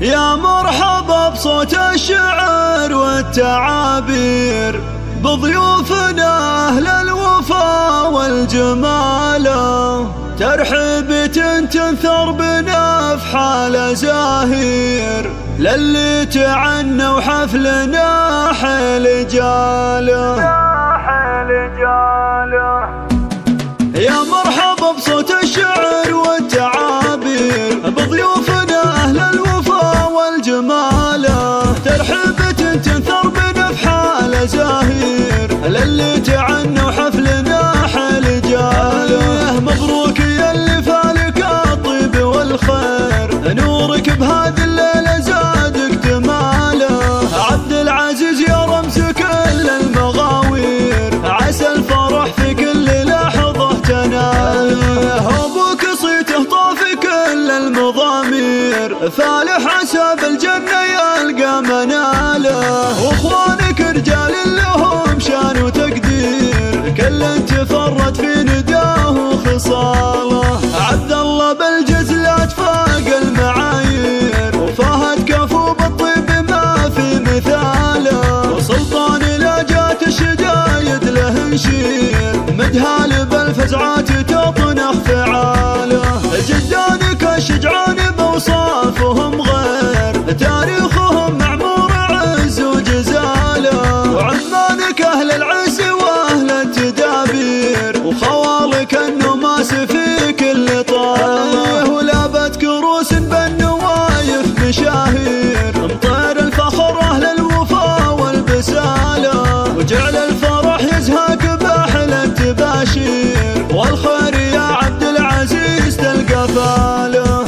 يا مرحبا بصوت الشعر والتعابير، بضيوفنا أهل الوفا والجمال، ترحيبة تنثر بنا في حال زاهير، للي تعنى وحفلنا حيل جاله. يا مرحبا بصوت الشعر والتعابير، بضيوفنا أهل الوفا والجمال، ترحيبة تنثر بنا في حال زاهير، للي تعنى وحفلنا حيل جاله. مبروك يا اللي فالك الطيب والخير، نورك بهذه الليلة زادك جماله. عبد العزيز يا رمز كل المغاوير، عسى الفرح في كل لحظة تناله. أبوك صيته طافي كل المضامير، فالح عسى بالجنة يلقى مناله. واخوانك رجال لهم شان وتقدير، كل تفرد في نداه وخصاله. عبد الله بالجزلات فاق المعايير، وفهد كفو بالطيب ما في مثاله. وسلطان لا جات الشدايد له نشير، مدهال بالفزعات تطنخ فعاله. جدانك الشجعان بوصافهم غير، تاريخهم معمور عز وجزاله. وعمانك أهل العز وأهل التدابير، وخوالك النماس في كل طاله. ولابت كروس بالنوايف مشاهير، مطير الفخر أهل الوفا والبساله. وجعل الفرح يزهق بأحلى التباشير، والخير يا عبد العزيز تلقى فاله.